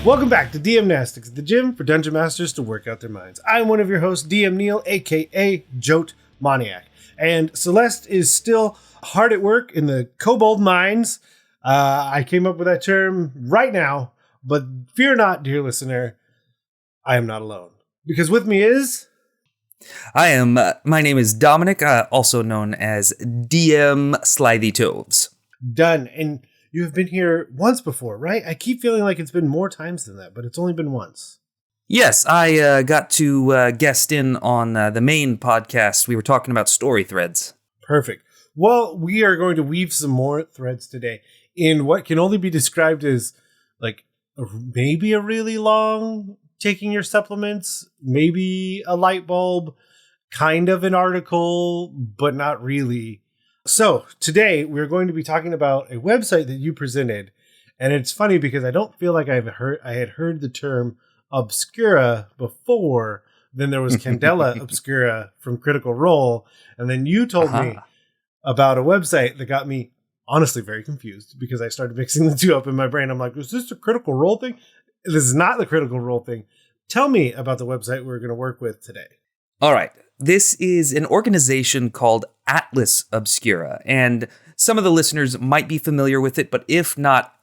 Welcome back to Dm-Nastics, the gym for dungeon masters to work out their minds. I'm one of your hosts, DM Neil, aka Jote Maniac. And Celeste is still hard at work in the kobold mines. I came up with that term right now, but fear not, dear listener, I am not alone. Because with me is... my name is Dominic, also known as DM Slithy Toves. Done. And you have been here once before, right? I keep feeling like it's been more times than that, but it's only been once. Yes, I got to guest in on the main podcast. We were talking about story threads. Perfect. Well, we are going to weave some more threads today in what can only be described as like maybe a really long taking your supplements, maybe a light bulb, kind of an article, but not really. So today we're going to be talking about a website that you presented. And it's funny because I don't feel like I had heard the term Obscura before. Then there was Candela Obscura from Critical Role. And then you told me about a website that got me honestly very confused because I started mixing the two up in my brain. I'm like, is this a Critical Role thing? This is not the Critical Role thing. Tell me about the website we're going to work with today. All right. This is an organization called Atlas Obscura, and some of the listeners might be familiar with it, but if not,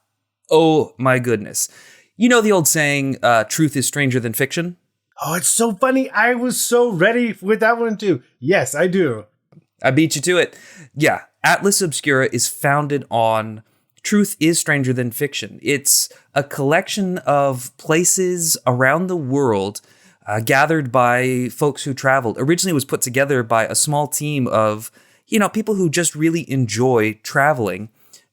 oh my goodness. You know the old saying, truth is stranger than fiction? Oh, it's so funny. I was so ready with that one too. Yes, I do. I beat you to it. Yeah, Atlas Obscura is founded on truth is stranger than fiction. It's a collection of places around the world gathered by folks who traveled. Originally, it was put together by a small team of, people who just really enjoy traveling,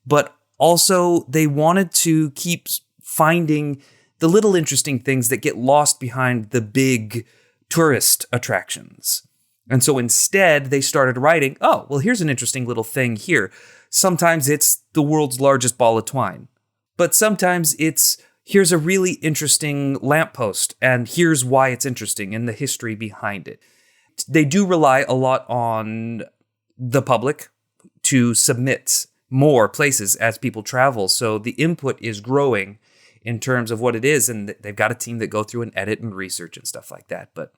but also they wanted to keep finding the little interesting things that get lost behind the big tourist attractions. And so instead, they started writing, oh, well, here's an interesting little thing here. Sometimes it's the world's largest ball of twine, but sometimes it's here's a really interesting lamppost, and here's why it's interesting and the history behind it. They do rely a lot on the public to submit more places as people travel, so the input is growing in terms of what it is, and they've got a team that go through and edit and research and stuff like that. But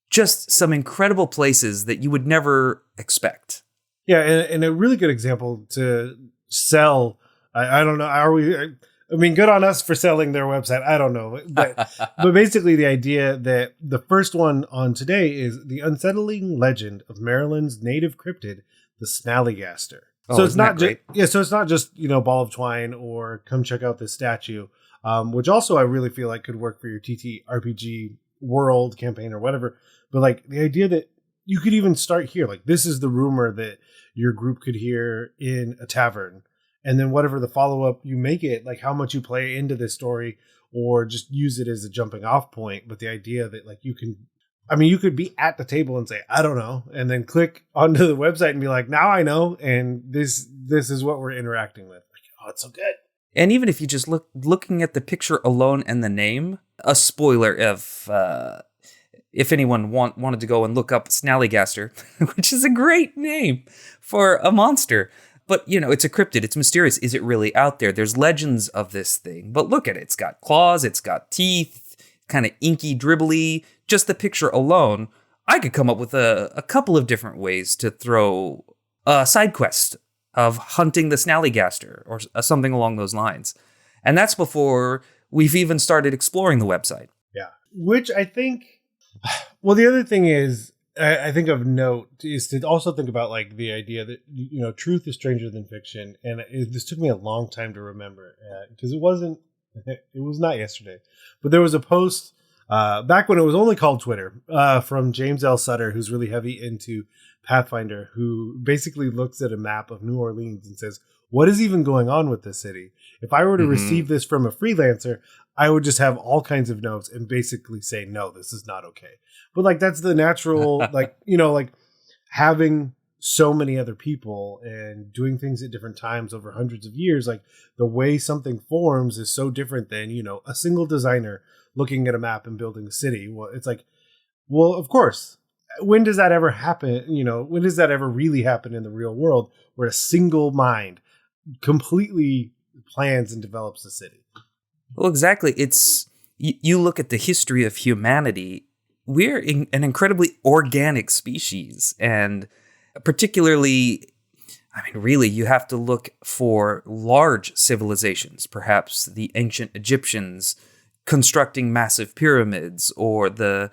just some incredible places that you would never expect. Yeah, and a really good example to sell. I don't know. I mean, good on us for selling their website. I don't know. But basically the idea that the first one on today is the unsettling legend of Maryland's native cryptid, the Snallygaster. Oh, so it's not just so it's not just, ball of twine or come check out this statue, which also I really feel like could work for your TTRPG world campaign or whatever. But like the idea that you could even start here, like this is the rumor that your group could hear in a tavern. And then whatever the follow-up you make it, like how much you play into this story or just use it as a jumping off point. But the idea that like you could be at the table and say, I don't know, and then click onto the website and be like, now I know. And this is what we're interacting with. Like, oh, it's so good. And even if you just looking at the picture alone and the name, a spoiler if anyone wanted to go and look up Snallygaster, which is a great name for a monster. But, it's a cryptid. It's mysterious. Is it really out there? There's legends of this thing. But look at it. It's got claws. It's got teeth. Kind of inky, dribbly. Just the picture alone, I could come up with a couple of different ways to throw a side quest of hunting the Snallygaster or something along those lines. And that's before we've even started exploring the website. Yeah. Which I think... Well, the other thing is, I think of note is to also think about like the idea that, truth is stranger than fiction. And this took me a long time to remember because it was not yesterday, but there was a post back when it was only called Twitter from James L. Sutter, who's really heavy into Pathfinder, who basically looks at a map of New Orleans and says, what is even going on with this city? If I were to receive this from a freelancer, I would just have all kinds of notes and basically say, no, this is not okay. But like, that's the natural, like having so many other people and doing things at different times over hundreds of years, like the way something forms is so different than, a single designer looking at a map and building a city. Well, it's like, well, of course, when does that ever happen? When does that ever really happen in the real world where a single mind completely plans and develops a city? Well, exactly. It's you look at the history of humanity. We're an incredibly organic species, and particularly, I mean, really, you have to look for large civilizations, perhaps the ancient Egyptians constructing massive pyramids, or the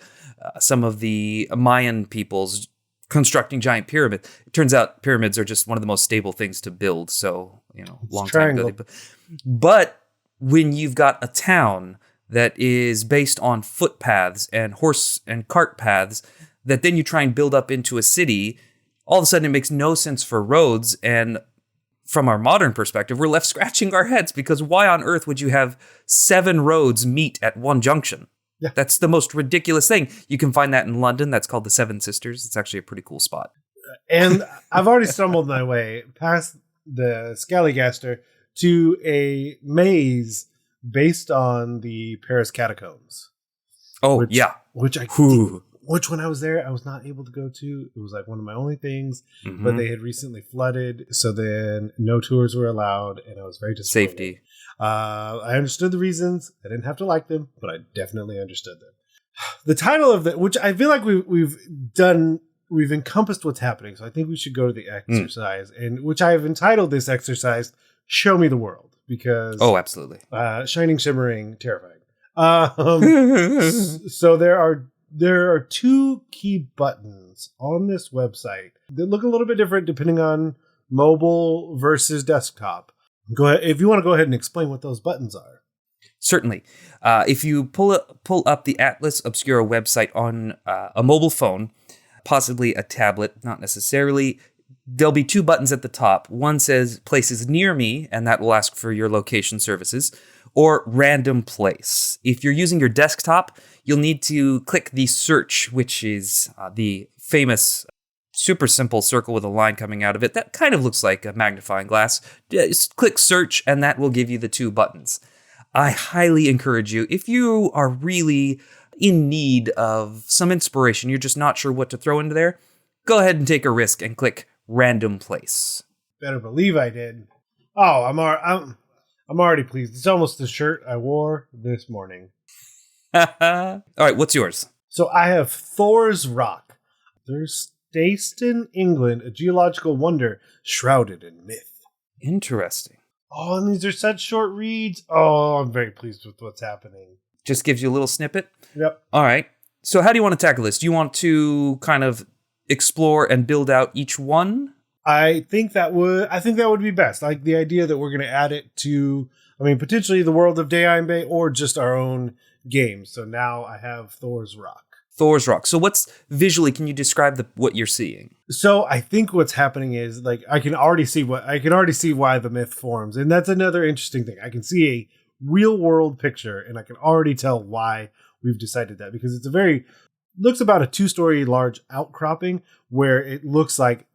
some of the Mayan peoples constructing giant pyramids. It turns out pyramids are just one of the most stable things to build. So, It's long time ago. triangle. But when you've got a town that is based on footpaths and horse and cart paths, that then you try and build up into a city, all of a sudden it makes no sense for roads. And from our modern perspective, we're left scratching our heads because why on earth would you have 7 roads meet at one junction? Yeah. That's the most ridiculous thing. You can find that in London. That's called the Seven Sisters. It's actually a pretty cool spot. And I've already stumbled my way past the Scallygaster to a maze based on the Paris catacombs. Oh, yeah. Which Whew. which when I was there, I was not able to go to. It was like one of my only things, Mhm. but they had recently flooded. So then no tours were allowed, and I was very disappointed. Safety. I understood the reasons. I didn't have to like them, but I definitely understood them. The title of that, which I feel like we've encompassed what's happening. So I think we should go to the exercise, and which I have entitled this exercise, Show Me the World, because Oh, absolutely. shining, shimmering, terrifying. So there are 2 key buttons on this website that look a little bit different depending on mobile versus desktop. Go ahead if you want to go ahead and explain what those buttons are. Certainly. If you pull up the Atlas Obscura website on a mobile phone, possibly a tablet, not necessarily, there'll be 2 buttons at the top. One says Places Near Me, and that will ask for your location services, or Random Place. If you're using your desktop, you'll need to click the search, which is the famous super simple circle with a line coming out of it. That kind of looks like a magnifying glass. Just click search, and that will give you the 2 buttons. I highly encourage you, if you are really in need of some inspiration, you're just not sure what to throw into there, go ahead and take a risk and click Random Place. Better believe I did. Oh, I'm already pleased. It's almost the shirt I wore this morning. All right, what's yours? So I have Thor's Rock. There's Stayston, England, a geological wonder shrouded in myth. Interesting. Oh, and these are such short reads. Oh, I'm very pleased with what's happening. Just gives you a little snippet? Yep. All right. So how do you want to tackle this? Do you want to kind of explore and build out each one? I think that would be best. Like the idea that we're going to add it to, potentially the world of Day Bay or just our own game. So now I have Thor's Rock. Thor's Rock. So can you describe what you're seeing? So I think what's happening is I can already see why the myth forms. And that's another interesting thing. I can see a real world picture and I can already tell why we've decided that, because it's looks about a 2-story large outcropping where it looks like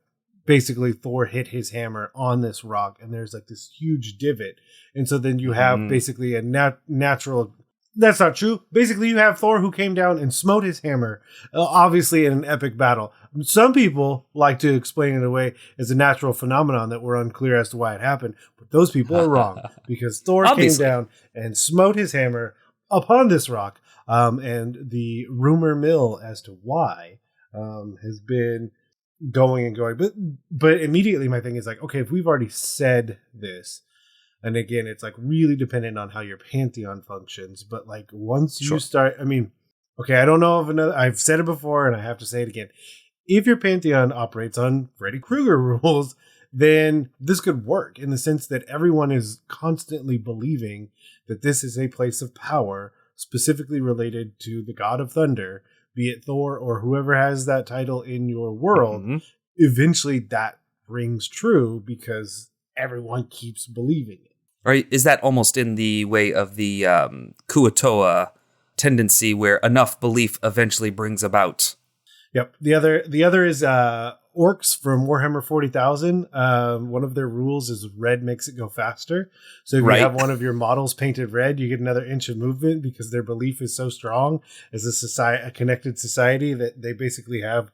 basically Thor hit his hammer on this rock and there's like this huge divot. And so then you have basically a natural. That's not true. Basically, you have Thor who came down and smote his hammer, obviously in an epic battle. Some people like to explain it away as a natural phenomenon that we're unclear as to why it happened. But those people are wrong, because Thor came down and smote his hammer upon this rock. And the rumor mill as to why has been going and going. But immediately my thing is like, okay, if we've already said this, and again, it's like really dependent on how your pantheon functions. But like once you start, okay, I don't know of another. I've said it before, and I have to say it again. If your pantheon operates on Freddy Krueger rules, then this could work in the sense that everyone is constantly believing that this is a place of power, specifically related to the god of thunder, be it Thor or whoever has that title in your world. Mm-hmm. Eventually, that rings true because everyone keeps believing it. Or is that almost in the way of the Kuatoa tendency where enough belief eventually brings about? Yep. The other is orcs from Warhammer 40,000. One of their rules is red makes it go faster. So if you have one of your models painted red, you get another inch of movement because their belief is so strong as a connected society that they basically have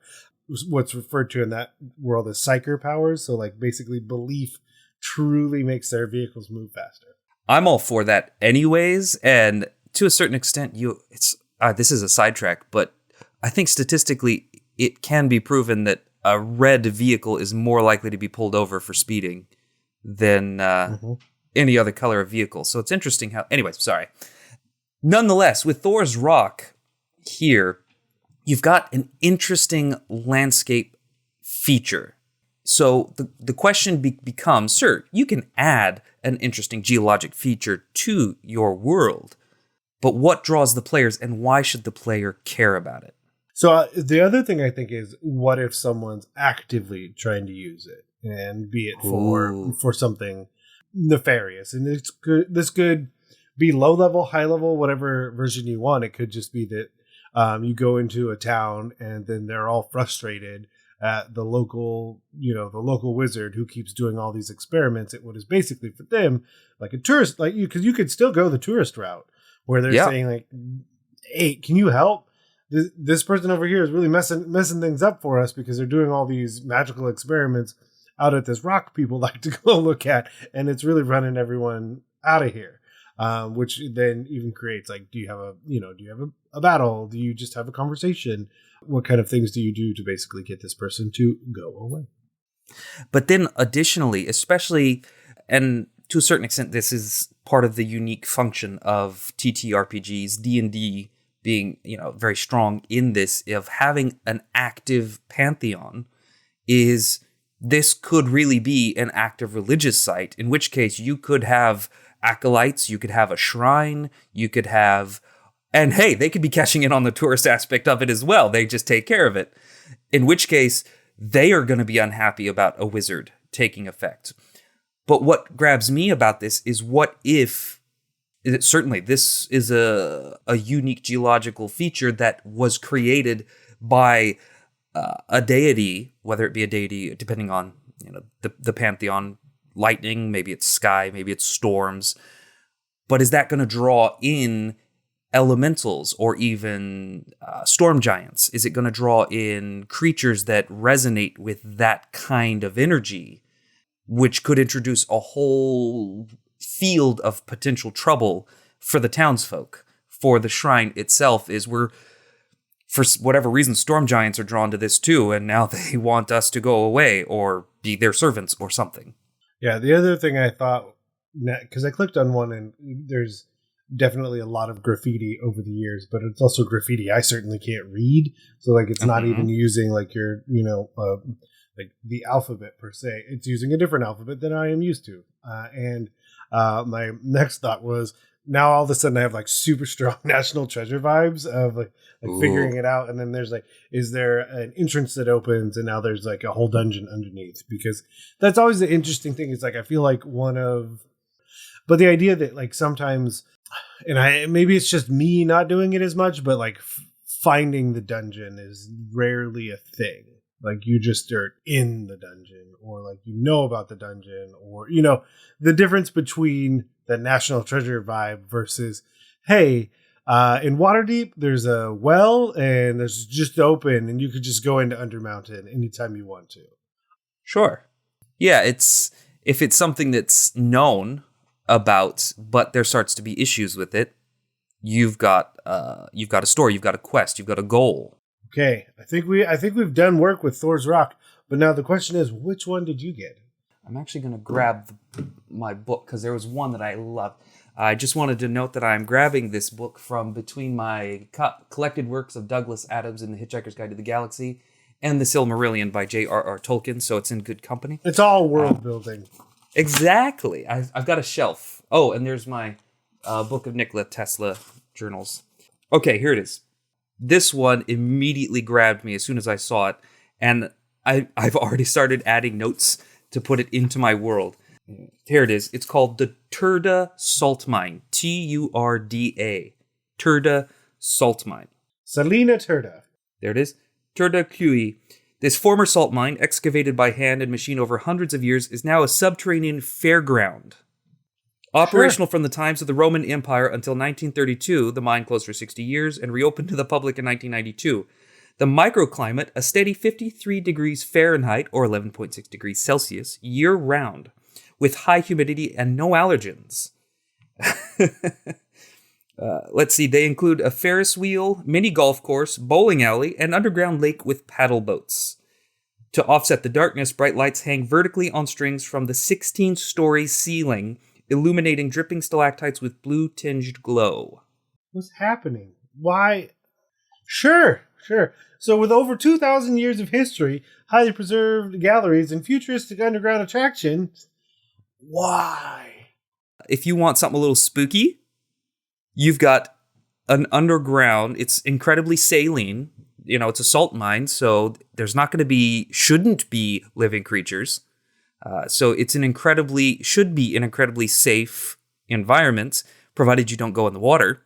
what's referred to in that world as psyker powers. So like basically belief truly makes their vehicles move faster. I'm all for that anyways. And to a certain extent, this is a sidetrack, but I think statistically it can be proven that a red vehicle is more likely to be pulled over for speeding than any other color of vehicle. So it's interesting how, anyways, sorry. Nonetheless, with Thor's Rock here, you've got an interesting landscape feature. So the question becomes, sure, you can add an interesting geologic feature to your world, but what draws the players and why should the player care about it? So the other thing I think is, what if someone's actively trying to use it, and be it for something nefarious? And this could be low level, high level, whatever version you want. It could just be that you go into a town and then they're all frustrated at the local wizard who keeps doing all these experiments at what is basically for them like a tourist, like because you could still go the tourist route where they're saying like, hey, can you help? This person over here is really messing things up for us because they're doing all these magical experiments out at this rock people like to go look at, and it's really running everyone out of here. Which then even creates like, do you have a battle? Do you just have a conversation? What kind of things do you do to basically get this person to go away? But then additionally, especially, and to a certain extent, this is part of the unique function of TTRPGs, D&D being, very strong in this, of having an active pantheon, is this could really be an active religious site, in which case you could have acolytes, you could have a shrine, you could have, and hey, they could be cashing in on the tourist aspect of it as well. They just take care of it. In which case, they are going to be unhappy about a wizard taking effect. But what grabs me about this is, what if, certainly this is a unique geological feature that was created by a deity, whether it be a deity, depending on the pantheon, lightning, maybe it's sky, maybe it's storms. But is that going to draw in elementals or even storm giants? Is it going to draw in creatures that resonate with that kind of energy, which could introduce a whole field of potential trouble for the townsfolk? For the shrine itself, for whatever reason, storm giants are drawn to this too, and now they want us to go away or be their servants or something. Yeah, the other thing I thought, because I clicked on one and there's definitely a lot of graffiti over the years, but it's also graffiti I certainly can't read. So like, it's not even using like your, like the alphabet per se. It's using a different alphabet than I am used to. And my next thought was, now all of a sudden I have like super strong National Treasure vibes of like figuring it out. And then there's like, is there an entrance that opens and now there's like a whole dungeon underneath? Because that's always the interesting thing. Is like, I feel like but the idea that like sometimes, and maybe it's just me not doing it as much, but like finding the dungeon is rarely a thing. Like you just are in the dungeon, or like about the dungeon, or the difference between the National Treasure vibe versus, hey, in Waterdeep there's a well and there's just open and you could just go into Undermountain anytime you want to. Sure. Yeah, if it's something that's known about, but there starts to be issues with it, you've got a story, you've got a quest, you've got a goal. Okay, I think we've done work with Thor's Rock, but now the question is, which one did you get? I'm actually going to grab my book because there was one that I loved. I just wanted to note that I'm grabbing this book from between my collected works of Douglas Adams and The Hitchhiker's Guide to the Galaxy and The Silmarillion by J.R.R. Tolkien, so it's in good company. It's all world building. Exactly. I've got a shelf. Oh, and there's my book of Nikola Tesla journals. Okay, here it is. This one immediately grabbed me as soon as I saw it, and I've already started adding notes to put it into my world. Here it is. It's called the Turda Salt Mine. Turda. Turda Salt Mine. Selena Turda. There it is. Turda Cui. This former salt mine, excavated by hand and machine over hundreds of years, is now a subterranean fairground. Operational from the times of the Roman Empire until 1932, the mine closed for 60 years and reopened to the public in 1992. The microclimate, a steady 53 degrees Fahrenheit or 11.6 degrees Celsius year-round, with high humidity and no allergens. Let's see. They include a Ferris wheel, mini golf course, bowling alley, and underground lake with paddle boats. To offset the darkness, bright lights hang vertically on strings from the 16-story ceiling, illuminating dripping stalactites with blue-tinged glow. What's happening? Why? Sure. So with over 2,000 years of history, highly preserved galleries, and futuristic underground attractions, why? If you want something a little spooky, you've got an underground. It's incredibly saline. It's a salt mine, so there's not going to be, shouldn't be living creatures. So it's should be an incredibly safe environment, provided you don't go in the water.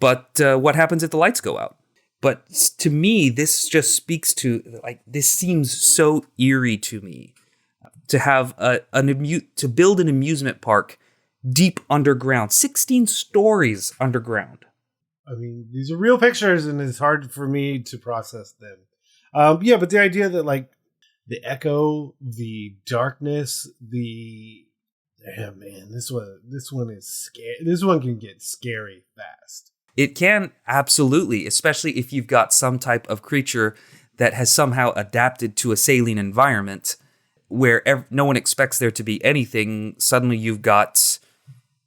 But what happens if the lights go out? But to me, this just speaks to, this seems so eerie to me. To have to build an amusement park deep underground, 16 stories underground. I mean, these are real pictures, and it's hard for me to process them. But the idea that the echo, the darkness, this one is scary. This one can get scary fast. It can, absolutely, especially if you've got some type of creature that has somehow adapted to a saline environment where no one expects there to be anything. Suddenly you've got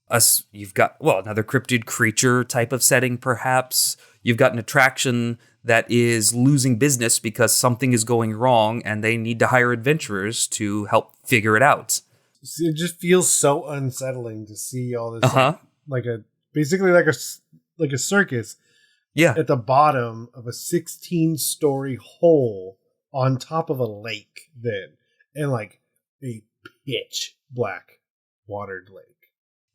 another cryptid creature type of setting, perhaps. You've got an attraction that is losing business because something is going wrong and they need to hire adventurers to help figure it out. It just feels so unsettling to see all this, basically like a circus, at the bottom of a 16-story hole on top of a lake, and a pitch black watered lake.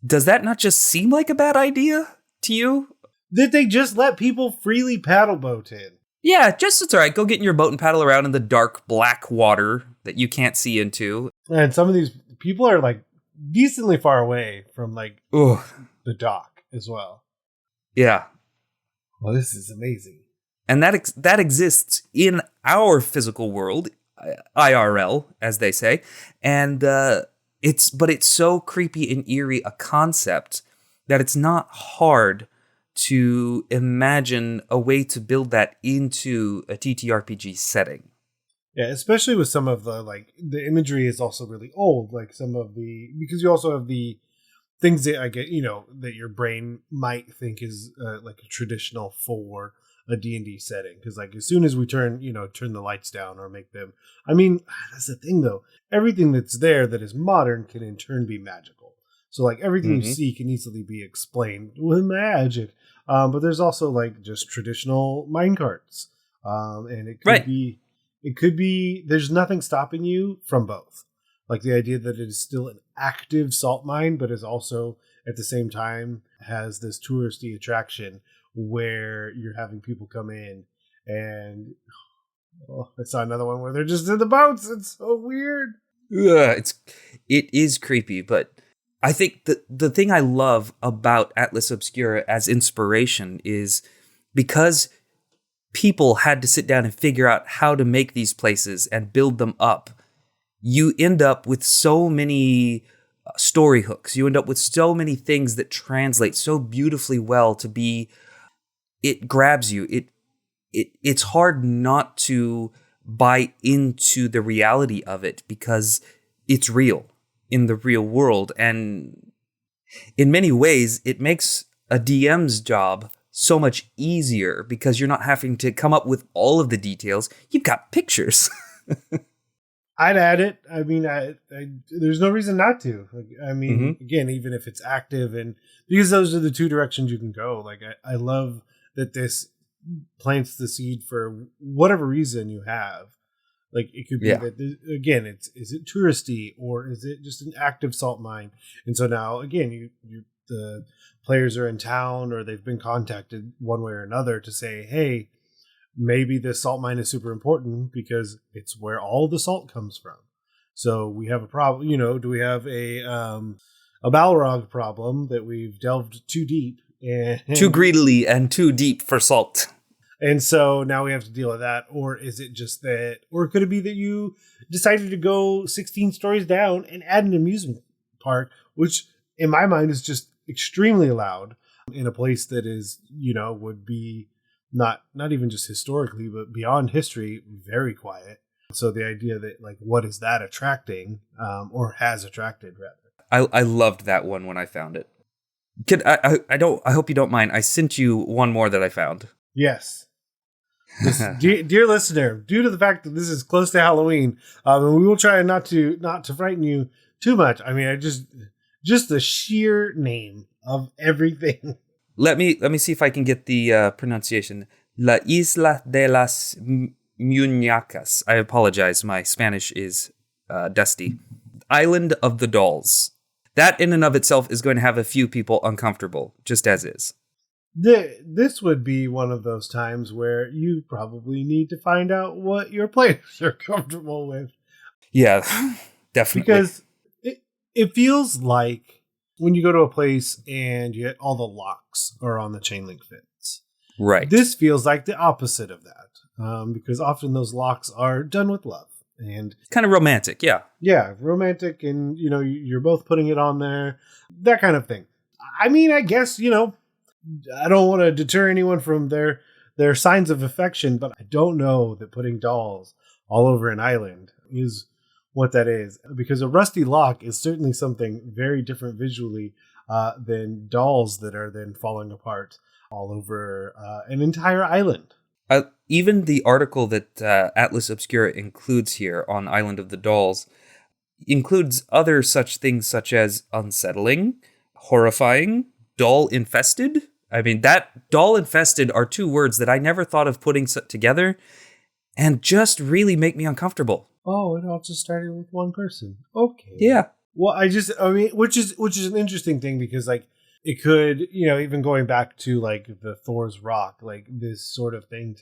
Does that not just seem like a bad idea to you? Did they just let people freely paddle boat in? Yeah, it's all right. Go get in your boat and paddle around in the dark black water that you can't see into. And some of these people are decently far away from the dock as well. Yeah. Well, this is amazing. And that exists in our physical world, IRL, as they say. And it's so creepy and eerie a concept that it's not hard to imagine a way to build that into a TTRPG setting. Yeah, especially with some of the imagery is also really old. Because you also have the things that that your brain might think is a traditional for a D&D setting. Because as soon as we turn the lights down or make them, that's the thing though. Everything that's there that is modern can in turn be magical. So everything you see can easily be explained with magic. But there's also just traditional minecarts. And it could be, there's nothing stopping you from both. The idea that it is still an active salt mine, but is also at the same time has this touristy attraction where you're having people come in and I saw another one where they're just in the boats. It's so weird. It is creepy, but I think the thing I love about Atlas Obscura as inspiration is because people had to sit down and figure out how to make these places and build them up. You end up with so many story hooks. You end up with so many things that translate so beautifully well to be. It grabs you. It's hard not to buy into the reality of it because it's real in the real world, and in many ways, it makes a DM's job so much easier because you're not having to come up with all of the details. You've got pictures. I'd add it. There's no reason not to. Again, even if it's active, and because those are the two directions you can go. I love that this plants the seed for whatever reason you have. It could be that again, is it touristy or is it just an active salt mine? And so now again, the players are in town or they've been contacted one way or another to say, hey, maybe this salt mine is super important because it's where all the salt comes from. So we have a problem, do we have a Balrog problem that we've delved too deep and too greedily and too deep for salt. And so now we have to deal with that. Or is it just that, or could it be that you decided to go 16 stories down and add an amusement park, which in my mind is just extremely loud in a place that is, would be not even just historically, but beyond history, very quiet. So the idea that like, what is that attracting, or has attracted rather? I loved that one when I found it. I hope you don't mind. I sent you one more that I found. Yes. Dear listener, due to the fact that this is close to Halloween, and we will try not to frighten you too much. I mean, just the sheer name of everything. Let me see if I can get the pronunciation. La Isla de las Muñecas. I apologize. My Spanish is dusty. Island of the Dolls. That in and of itself is going to have a few people uncomfortable, just as is. This would be one of those times where you probably need to find out what your players are comfortable with. Yeah, definitely. Because it feels like when you go to a place and you get all the locks are on the chain link fence. Right. This feels like the opposite of that, because often those locks are done with love. And kind of romantic, yeah. Yeah, romantic, and you're both putting it on there, that kind of thing. I mean, I guess, I don't want to deter anyone from their signs of affection, but I don't know that putting dolls all over an island is what that is, because a rusty lock is certainly something very different visually than dolls that are then falling apart all over an entire island. Even the article that Atlas Obscura includes here on Island of the Dolls includes other such things such as unsettling, horrifying, doll-infested. I mean, that doll-infested are two words that I never thought of putting together and just really make me uncomfortable. Oh, it all just started with one person. Okay. Yeah. Well, which is an interesting thing, because like, it could, even going back to like the Thor's Rock, like this sort of thing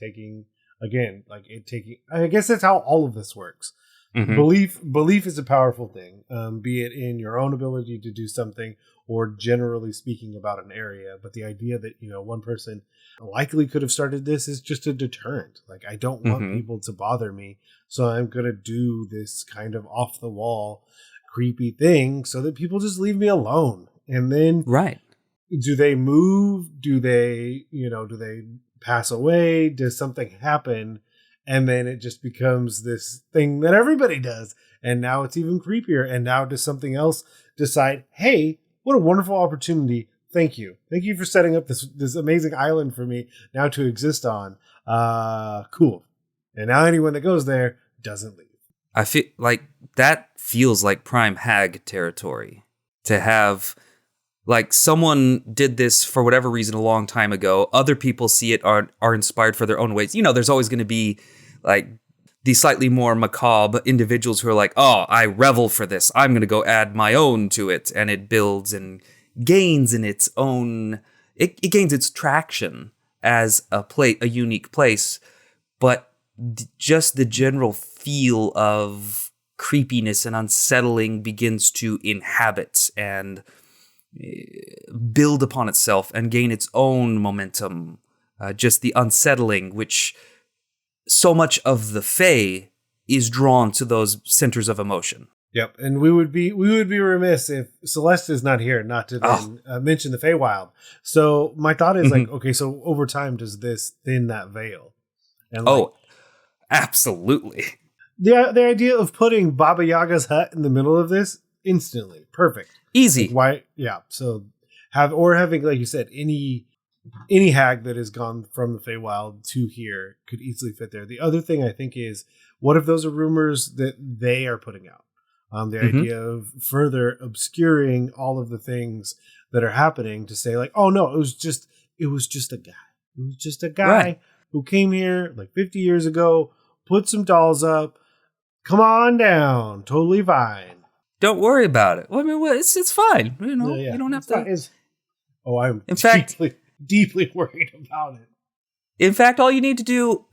I guess that's how all of this works. Mm-hmm. Belief is a powerful thing, be it in your own ability to do something or generally speaking about an area. But the idea that, one person likely could have started this is just a deterrent. Like, I don't want people to bother me, so I'm going to do this kind of off the wall, creepy thing so that people just leave me alone. And then, right. Do they move? Do they pass away? Does something happen? And then it just becomes this thing that everybody does. And now it's even creepier. And now does something else decide, hey, what a wonderful opportunity. Thank you. Thank you for setting up this amazing island for me now to exist on. Cool. And now anyone that goes there doesn't leave. I feel like that feels like prime hag territory to have. Like, someone did this for whatever reason a long time ago. Other people see it, are inspired for their own ways. There's always going to be, like, these slightly more macabre individuals who are like, oh, I revel for this. I'm going to go add my own to it. And it builds and gains in its own... It gains its traction as a unique place. But just the general feel of creepiness and unsettling begins to inhabit and build upon itself and gain its own momentum. Just the unsettling, which so much of the Fae is drawn to those centers of emotion. Yep, and we would be remiss if Celeste is not here not to then mention the Feywild. So my thought is like, okay, so over time does this thin that veil? And absolutely. The idea of putting Baba Yaga's hut in the middle of this, instantly perfect. Easy. Like, why? Yeah. So having, like you said, any hag that has gone from the Feywild to here could easily fit there. The other thing I think is, what if those are rumors that they are putting out? The idea of further obscuring all of the things that are happening to say like, oh no, it was just a guy. It was just a guy who came here like 50 years ago, put some dolls up. Come on down. Totally fine. Don't worry about it. Well, I mean, it's fine. You don't have to. I'm deeply worried about it. In fact, all you need to do,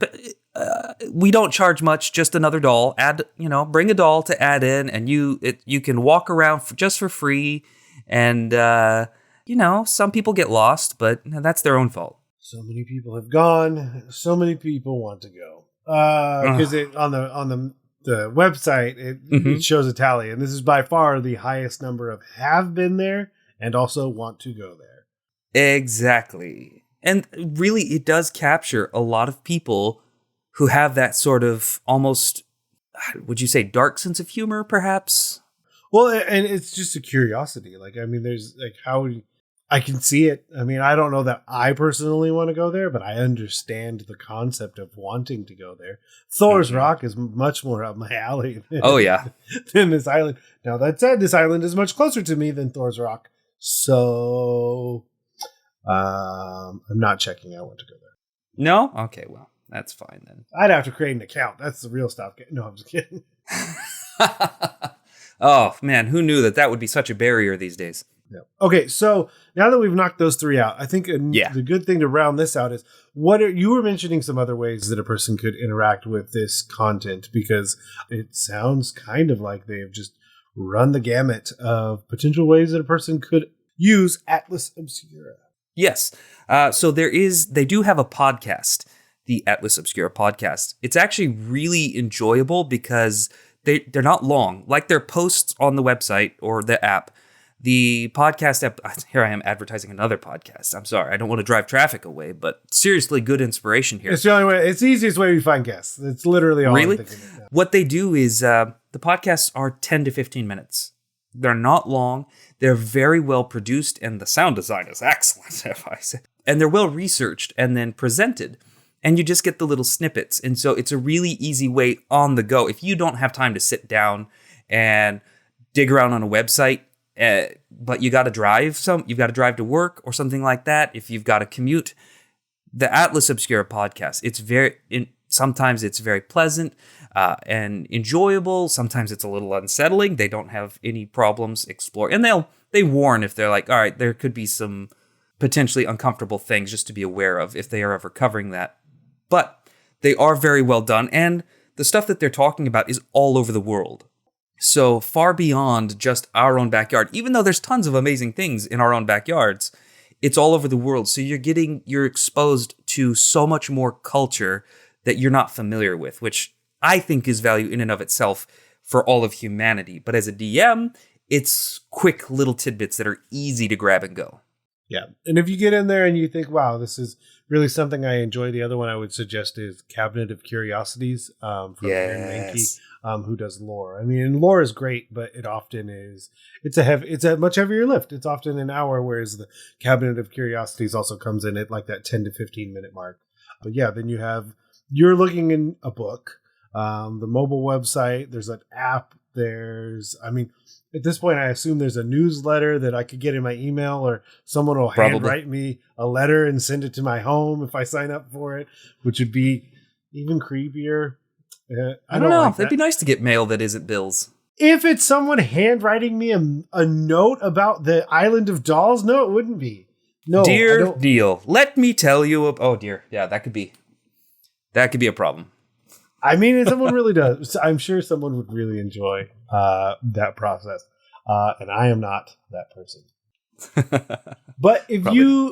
we don't charge much. Just another doll. Bring a doll to add in, and you can walk around just for free. And some people get lost, but that's their own fault. So many people have gone. So many people want to go. Because on the website, it shows a tally, and this is by far the highest number of have been there and also want to go there. Exactly. And really, it does capture a lot of people who have that sort of almost, would you say, dark sense of humor, perhaps? Well, and it's just a curiosity. Like, I mean, there's like I can see it. I mean, I don't know that I personally want to go there, but I understand the concept of wanting to go there. Thor's Rock is much more up my alley than this island. Now, that said, this island is much closer to me than Thor's Rock. So I'm not checking out when to go there. No? Okay, well, that's fine then. I'd have to create an account. That's the real stuff. No, I'm just kidding. Oh, man, who knew that would be such a barrier these days? Yeah. Okay, so now that we've knocked those three out, I think the good thing to round this out is you were mentioning some other ways that a person could interact with this content, because it sounds kind of like they've just run the gamut of potential ways that a person could use Atlas Obscura. Yes. So they do have a podcast, the Atlas Obscura podcast. It's actually really enjoyable because they're not long. Like their posts on the website or the app, the podcast app, here I am advertising another podcast. I'm sorry. I don't want to drive traffic away, but seriously good inspiration here. It's the only way. It's the easiest way we find guests. It's literally all really? I'm thinking of. Yeah. What they do is the podcasts are 10 to 15 minutes. They're not long. They're very well produced, and the sound design is excellent, if I say. And they're well researched and then presented. And you just get the little snippets. And so it's a really easy way on the go. If you don't have time to sit down and dig around on a website, but you got to drive you've got to drive to work or something like that. If you've got to commute, the Atlas Obscura podcast, sometimes it's very pleasant and enjoyable. Sometimes it's a little unsettling. They don't have any problems exploring. And they warn if they're like, all right, there could be some potentially uncomfortable things just to be aware of if they are ever covering that. But they are very well done. And the stuff that they're talking about is all over the world. So far beyond just our own backyard, even though there's tons of amazing things in our own backyards, it's all over the world. So you're exposed to so much more culture that you're not familiar with, which I think is value in and of itself for all of humanity. But as a DM, it's quick little tidbits that are easy to grab and go. Yeah. And if you get in there and you think, wow, this is really something I enjoy, the other one I would suggest is Cabinet of Curiosities from Aaron Mankey, who does lore. I mean, lore is great, but it often is, it's a much heavier lift. It's often an hour, whereas the Cabinet of Curiosities also comes in at like that 10 to 15 minute mark. But yeah, then you're looking in a book, the mobile website, there's an app, at this point, I assume there's a newsletter that I could get in my email, or someone will handwrite me a letter and send it to my home if I sign up for it, which would be even creepier. I don't know. Like it'd be nice to get mail that isn't bills. If it's someone handwriting me a note about the Island of Dolls, no, it wouldn't be. No, dear Neil, let me tell you. Oh dear, yeah, that could be a problem. I mean, if someone really does, I'm sure someone would really enjoy that process. And I am not that person. But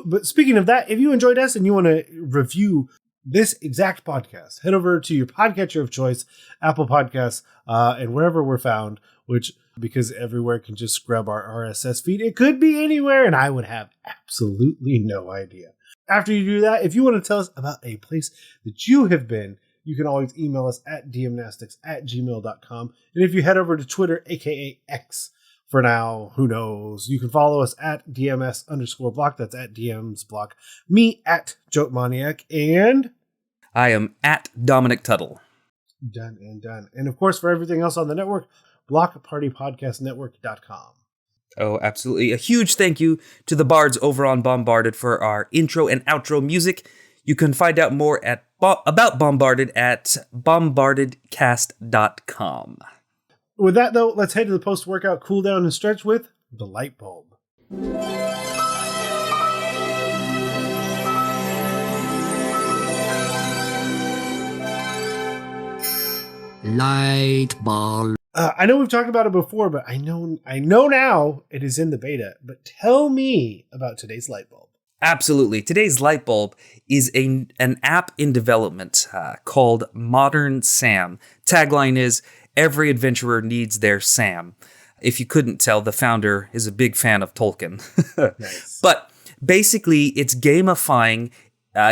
but speaking of that, if you enjoyed us and you want to review this exact podcast, head over to your podcatcher of choice, Apple Podcasts, and wherever we're found, which, because everywhere can just scrub our RSS feed, it could be anywhere, and I would have absolutely no idea. After you do that, if you want to tell us about a place that you have been, you can always email us at dmnastics@gmail.com. And if you head over to Twitter, aka X, for now, who knows, you can follow us at DMS_block. That's at DMs block. Me at JokeManiac. And I am at Dominic Tuttle. Done and done. And of course, for everything else on the network, blockpartypodcastnetwork.com. Oh, absolutely. A huge thank you to the bards over on Bombarded for our intro and outro music. You can find out more about Bombarded at bombardedcast.com. With that, though, let's head to the post-workout cool down and stretch with the light bulb. Light bulb. I know we've talked about it before, but I know now it is in the beta. But tell me about today's light bulb. Absolutely. Today's light bulb is an app in development called Modern Sam. Tagline is, every adventurer needs their Sam. If you couldn't tell, the founder is a big fan of Tolkien. Nice. But basically, it's gamifying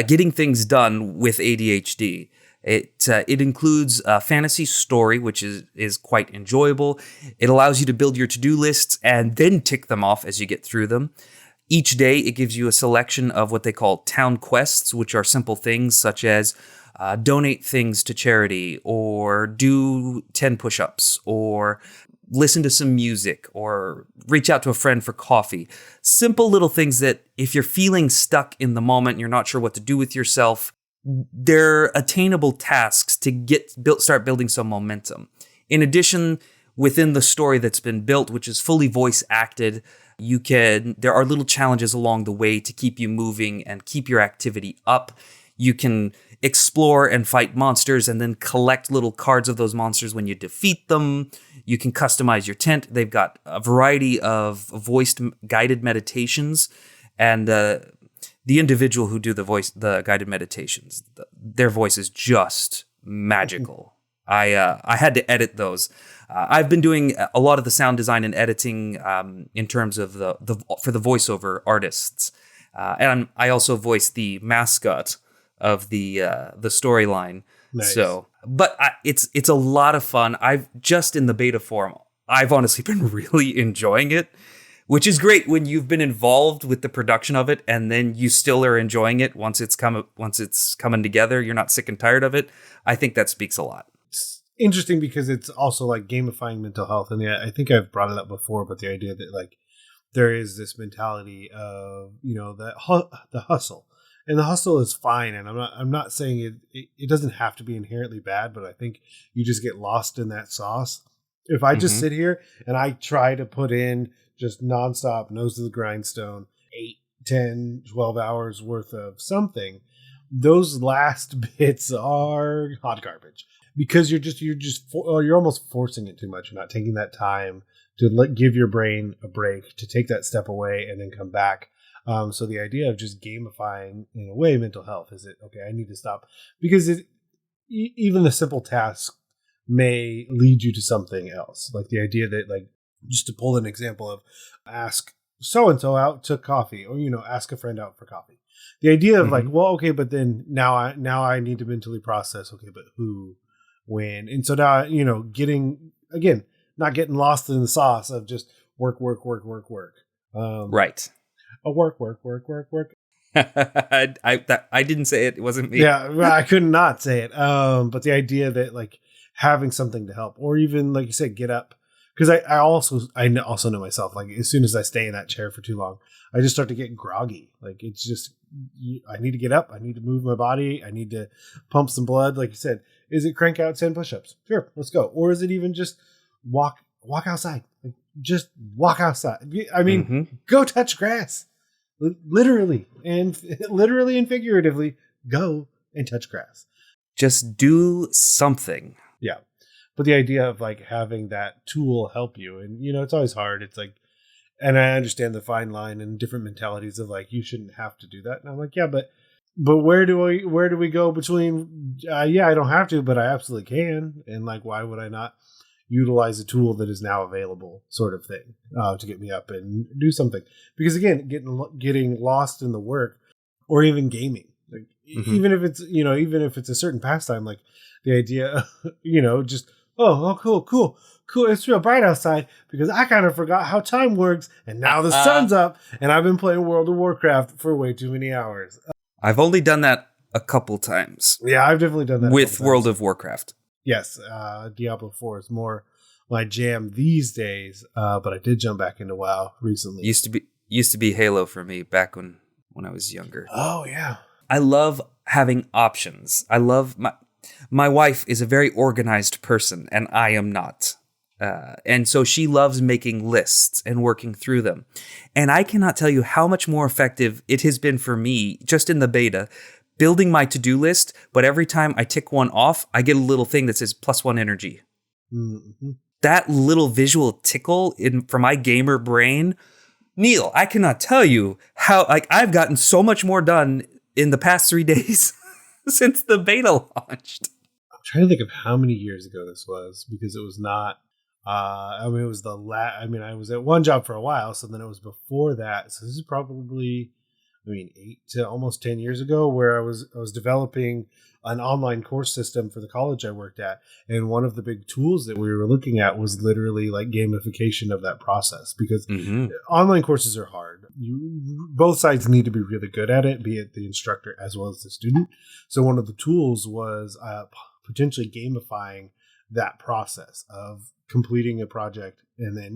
getting things done with ADHD. It includes a fantasy story, which is quite enjoyable. It allows you to build your to-do lists and then tick them off as you get through them. Each day, it gives you a selection of what they call town quests, which are simple things such as donate things to charity, or do 10 push-ups, or listen to some music, or reach out to a friend for coffee. Simple little things that if you're feeling stuck in the moment, you're not sure what to do with yourself, they're attainable tasks to start building some momentum. In addition, within the story that's been built, which is fully voice acted, there are little challenges along the way to keep you moving and keep your activity up. You can explore and fight monsters and then collect little cards of those monsters when you defeat them. You can customize your tent. They've got a variety of voiced guided meditations, and the individual who do the guided meditations, their voice is just magical. I had to edit those. I've been doing a lot of the sound design and editing in terms of for the voiceover artists, and I also voice the mascot of the storyline. Nice. So, but it's a lot of fun. I've just in the beta form, I've honestly been really enjoying it, which is great when you've been involved with the production of it and then you still are enjoying it once it's coming together. You're not sick and tired of it. I think that speaks a lot. It's interesting because it's also like gamifying mental health, and yeah, I think I've brought it up before, but the idea that like there is this mentality of the hustle. And the hustle is fine, and I'm not saying it doesn't have to be inherently bad, but I think you just get lost in that sauce. If I just sit here and I try to put in just nonstop, nose to the grindstone, 8, 10, 12 hours worth of something, those last bits are hot garbage because you're almost forcing it too much. You're not taking that time to give your brain a break, to take that step away and then come back. So the idea of just gamifying, in a way, mental health is it, okay, I need to stop. Because even the simple task may lead you to something else. Like the idea that, like, just to pull an example of ask so-and-so out to coffee, or, ask a friend out for coffee. The idea of like, well, okay, but then now I need to mentally process, okay, but who, when? And so now, not getting lost in the sauce of just work. Right. Work. I didn't say it. It wasn't me. Yeah, I could not say it. But the idea that like having something to help, or even like you said, get up. Because I also know myself. Like as soon as I stay in that chair for too long, I just start to get groggy. Like it's just I need to get up. I need to move my body. I need to pump some blood. Like you said, is it crank out 10 push-ups? Sure, let's go. Or is it even just walk outside? Like, just walk outside. I mean, go touch grass. Literally and figuratively, go and touch grass. Just do something. Yeah. But the idea of like having that tool help you, and it's always hard. It's like, and I understand the fine line and different mentalities of like, you shouldn't have to do that. And I'm like, yeah, but where do we go between, I don't have to, but I absolutely can. And like, why would I not utilize a tool that is now available, sort of thing, to get me up and do something? Because again, getting lost in the work, or even gaming, like even if it's a certain pastime, like the idea, just cool, it's real bright outside because I kind of forgot how time works, and now the sun's up, and I've been playing World of Warcraft for way too many hours. I've only done that a couple times. Yeah, I've definitely done that with World of Warcraft. Yes, Diablo 4 is more my jam these days, but I did jump back into WoW recently. Used to be Halo for me back when I was younger. Oh yeah, I love having options. I love my wife is a very organized person, and I am not. And so she loves making lists and working through them. And I cannot tell you how much more effective it has been for me just in the beta, building my to-do list, but every time I tick one off, I get a little thing that says +1 energy. Mm-hmm. That little visual tickle for my gamer brain, Neil, I cannot tell you how I've gotten so much more done in the past 3 days since the beta launched. I'm trying to think of how many years ago this was, because it was not I mean, it was I was at one job for a while, so then it was before that. So this is probably, 8 to almost 10 years ago, where I was developing an online course system for the college I worked at, and one of the big tools that we were looking at was literally like gamification of that process, because online courses are hard. Both sides need to be really good at it, be it the instructor as well as the student. So one of the tools was potentially gamifying that process of completing a project, and then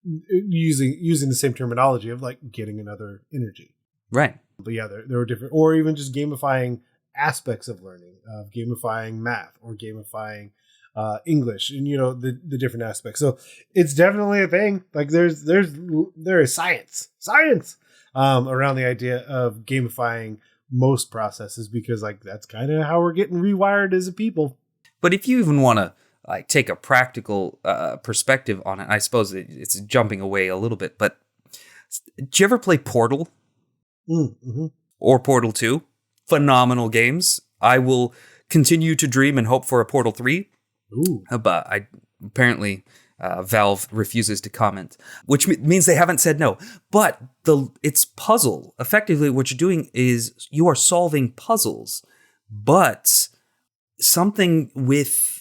using the same terminology of like getting another energy. Right. But yeah, there were different, or even just gamifying aspects of learning, of gamifying math or gamifying English, and the different aspects. So it's definitely a thing. Like there is science around the idea of gamifying most processes, because like that's kind of how we're getting rewired as a people. But if you even want to like take a practical perspective on it, I suppose it's jumping away a little bit. But did you ever play Portal? Mm-hmm. Or Portal 2? Phenomenal games. I will continue to dream and hope for a Portal 3. Ooh. But apparently Valve refuses to comment, which means they haven't said no. But it's puzzle. Effectively, what you're doing is you are solving puzzles, but something with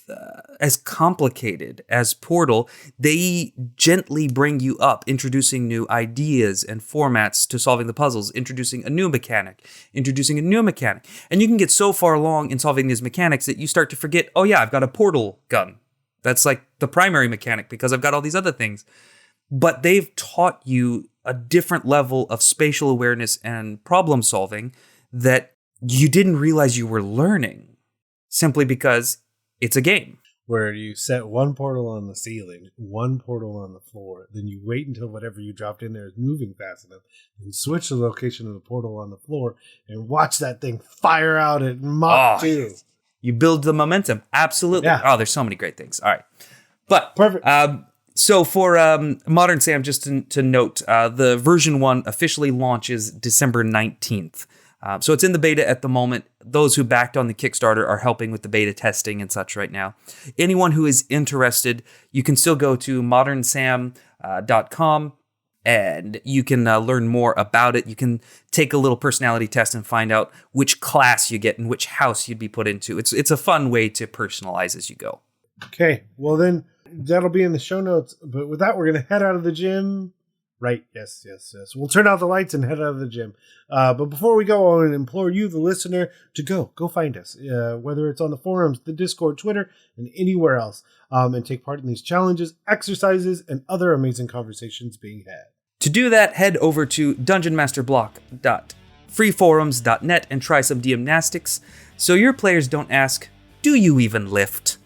as complicated as Portal, they gently bring you up, introducing new ideas and formats to solving the puzzles, introducing a new mechanic. And you can get so far along in solving these mechanics that you start to forget, oh yeah, I've got a portal gun. That's like the primary mechanic because I've got all these other things. But they've taught you a different level of spatial awareness and problem solving that you didn't realize you were learning, simply because it's a game. Where you set one portal on the ceiling, one portal on the floor, then you wait until whatever you dropped in there is moving fast enough, and switch the location of the portal on the floor, and watch that thing fire out at Mach 2. You build the momentum. Absolutely. Yeah. Oh, there's so many great things. All right. But perfect. So for Modern Sam, just to note, the version 1 officially launches December 19th. So it's in the beta at the moment. Those who backed on the Kickstarter are helping with the beta testing and such right now. Anyone who is interested, you can still go to modernsam.com and you can learn more about it. You can take a little personality test and find out which class you get and which house you'd be put into. It's a fun way to personalize as you go. Okay, well then that'll be in the show notes. But with that, we're going to head out of the gym. Right. Yes. We'll turn out the lights and head out of the gym. But before we go, I want to implore you, the listener, to go find us, whether it's on the forums, the Discord, Twitter, and anywhere else, and take part in these challenges, exercises, and other amazing conversations being had. To do that, head over to dungeonmasterblock.freeforums.net and try some Dm-Nastics so your players don't ask, do you even lift?